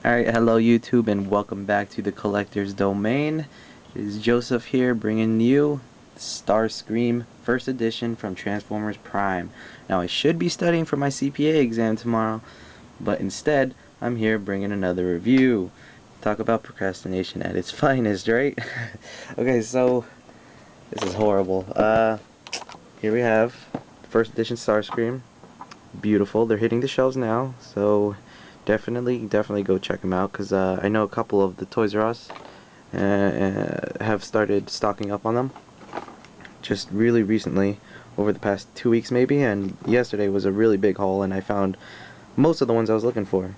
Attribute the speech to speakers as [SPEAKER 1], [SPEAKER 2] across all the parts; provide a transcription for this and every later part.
[SPEAKER 1] Alright, hello YouTube and welcome back to the Collector's Domain. It is Joseph here bringing you Starscream First Edition from Transformers Prime. Now I should be studying for my CPA exam tomorrow, but instead I'm here bringing another review. Talk about procrastination at its finest, right? Okay, so this is horrible. Here we have First Edition Starscream. Beautiful. They're hitting the shelves now, so definitely go check them out, because I know a couple of the Toys R Us have started stocking up on them just really recently, over the past 2 weeks maybe, and yesterday was a really big haul and I found most of the ones I was looking for.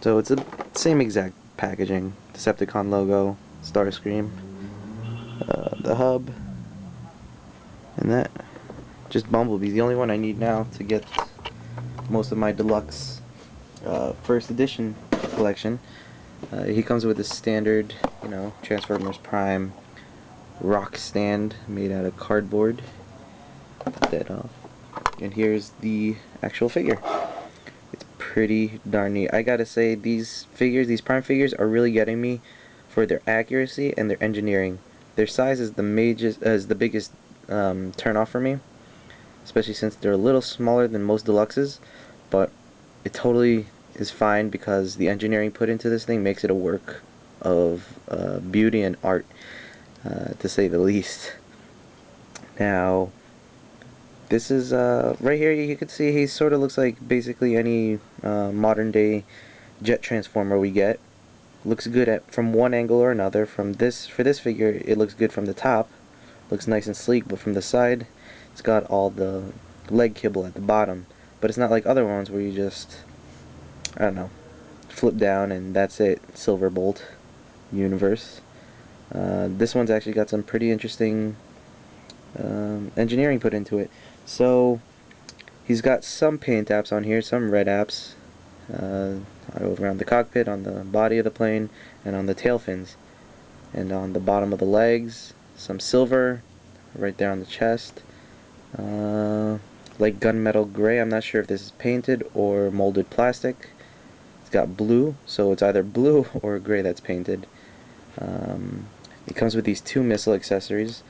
[SPEAKER 1] So it's the same exact packaging, Decepticon logo, Starscream, the hub, and that. Just Bumblebee's the only one I need now to get most of my deluxe first edition collection. He comes with a standard, Transformers Prime rock stand made out of cardboard. Put that off. And here's the actual figure. It's pretty darn neat. I gotta say, these Prime figures, are really getting me for their accuracy and their engineering. Their size is the biggest turn off for me, especially since they're a little smaller than most deluxes, but it totally is fine because the engineering put into this thing makes it a work of beauty and art, to say the least. Now, this is, right here you can see he sort of looks like basically any modern day jet transformer we get. Looks good from one angle or another. For this figure, it looks good from the top. Looks nice and sleek, but from the side, it's got all the leg kibble at the bottom. But it's not like other ones where you just, I don't know, flip down and that's it. Silverbolt universe. This one's actually got some pretty interesting engineering put into it. So he's got some paint apps on here, some red apps, around the cockpit, on the body of the plane, and on the tail fins, and on the bottom of the legs. Some silver right there on the chest, like gunmetal gray. I'm not sure if this is painted or molded plastic. It's got blue, so it's either blue or gray that's painted. It comes with these two missile accessories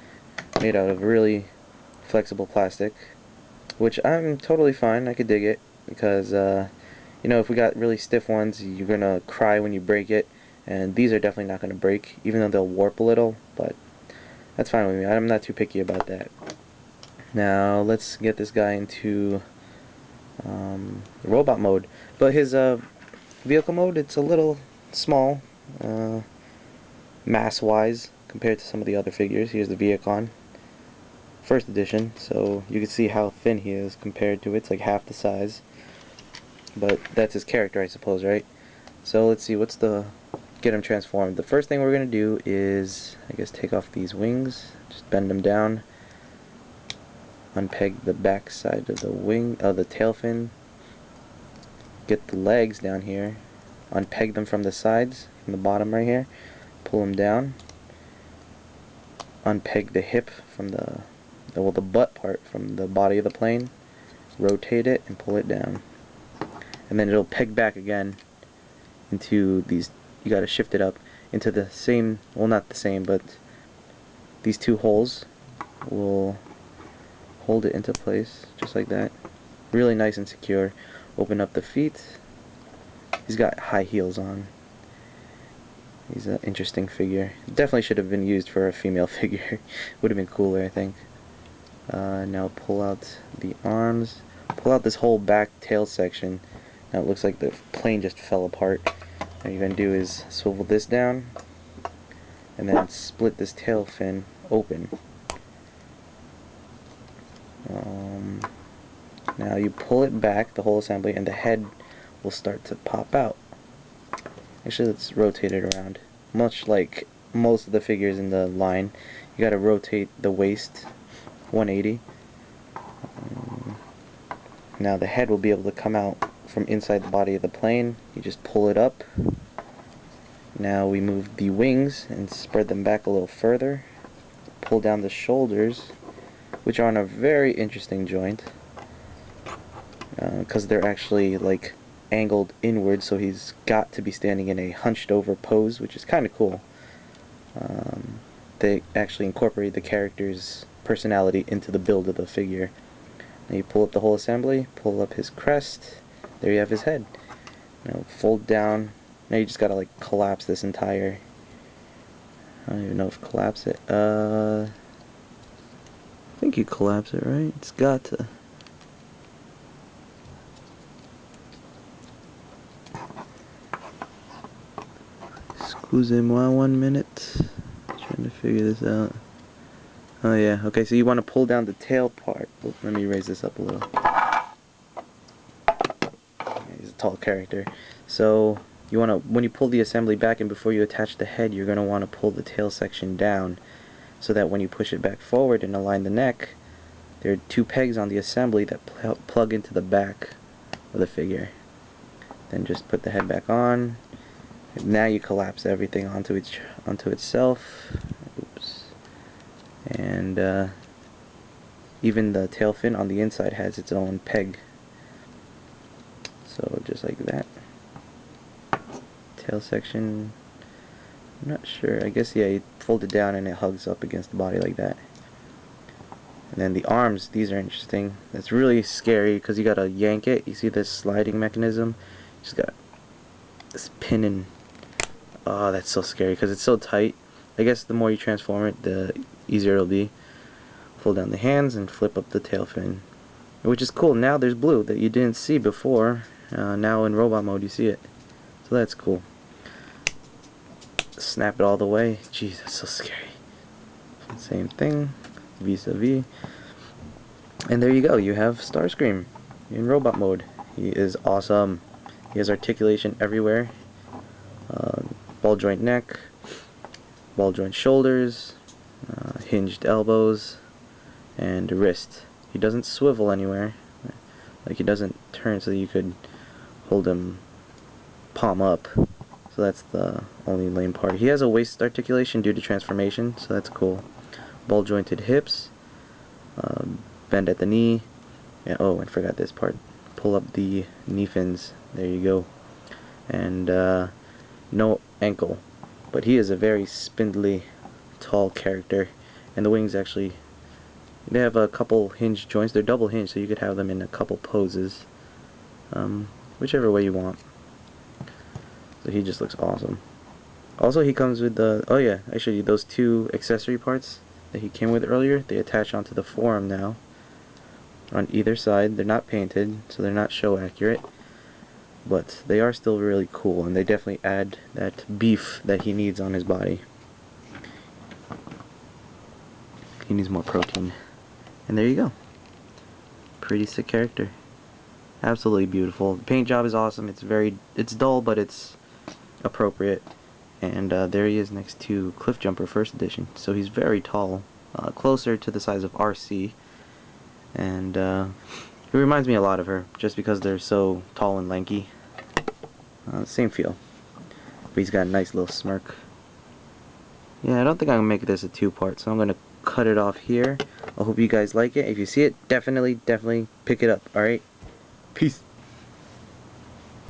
[SPEAKER 1] made out of really flexible plastic, which I'm totally fine. I could dig it, because if we got really stiff ones, you're gonna cry when you break it, and these are definitely not gonna break, even though they'll warp a little, but that's fine with me. I'm not too picky about that. Now let's get this guy into robot mode. But his vehicle mode, it's a little small, mass-wise, compared to some of the other figures. Here's the Viacon First Edition, so you can see how thin he is compared to it. It's like half the size. But that's his character, I suppose, right? So let's see, get him transformed. The first thing we're going to do is, I guess, take off these wings, just bend them down, unpeg the back side of the tail fin, get the legs down here, unpeg them from the sides, from the bottom right here, pull them down, unpeg the hip from the butt part from the body of the plane, rotate it, and pull it down. And then it'll peg back again into these. You gotta shift it up into the same, well, not the same, but these two holes will hold it into place just like that. Really nice and secure. Open up the feet. He's got high heels on. He's an interesting figure. Definitely should have been used for a female figure. Would have been cooler, I think. Now pull out the arms. Pull out this whole back tail section. Now it looks like the plane just fell apart. What you're going to do is swivel this down and then split this tail fin open. Now you pull it back, the whole assembly, and the head will start to pop out. Actually, let's rotate it around. Much like most of the figures in the line, you got to rotate the waist 180. Now the head will be able to come out from inside the body of the plane. You just pull it up. Now we move the wings and spread them back a little further. Pull down the shoulders, which are on a very interesting joint, because they're actually like angled inward, so he's got to be standing in a hunched over pose, which is kind of cool. They actually incorporate the character's personality into the build of the figure. Now you pull up the whole assembly, pull up his crest, there you have his head. Now fold down, now you just gotta like collapse this entire, I don't even know if collapse it, I think you collapse it, right? It's got to. Excusez-moi 1 minute. Trying to figure this out. Oh yeah, okay, so you want to pull down the tail part. Oh, let me raise this up a little. He's a tall character. So you want to, when you pull the assembly back and before you attach the head, you're going to want to pull the tail section down so that when you push it back forward and align the neck, there are 2 pegs on the assembly that plug into the back of the figure. Then just put the head back on. And now you collapse everything onto itself. Oops. And even the tail fin on the inside has its own peg. So just like that. Tail section, I'm not sure. I guess, yeah, you fold it down and it hugs up against the body like that. And then the arms, these are interesting. It's really scary because you gotta yank it. You see this sliding mechanism? You just got this pin and, oh, that's so scary because it's so tight. I guess the more you transform it, the easier it'll be. Fold down the hands and flip up the tail fin, which is cool. Now there's blue that you didn't see before. Now in robot mode you see it, so that's cool. Snap it all the way. Jeez, that's so scary. Same thing, vis-a-vis. And there you go, you have Starscream in robot mode. He is awesome. He has articulation everywhere. Ball joint neck, ball joint shoulders, hinged elbows, and wrist. He doesn't swivel anywhere. Like, he doesn't turn so you could hold him palm up. So that's the only lame part. He has a waist articulation due to transformation, so that's cool. Ball jointed hips, bend at the knee. Yeah, oh, and forgot this part. Pull up the knee fins. There you go. And no ankle, but he is a very spindly, tall character. And the wings actually, they have a couple hinge joints. They're double hinged, so you could have them in a couple poses, whichever way you want. So he just looks awesome. Also, he comes with the, oh yeah, I showed you those 2 accessory parts that he came with earlier. They attach onto the forearm now on either side. They're not painted, so they're not show accurate, but they are still really cool, and they definitely add that beef that he needs on his body. He needs more protein. And there you go. Pretty sick character. Absolutely beautiful. The paint job is awesome. It's dull, but it's appropriate. And there he is next to Cliff Jumper First Edition. So he's very tall, closer to the size of RC. And he reminds me a lot of her, just because they're so tall and lanky. Same feel. But he's got a nice little smirk. Yeah, I don't think I'm going to make this a 2-part, so I'm going to cut it off here. I hope you guys like it. If you see it, definitely pick it up, alright? Peace.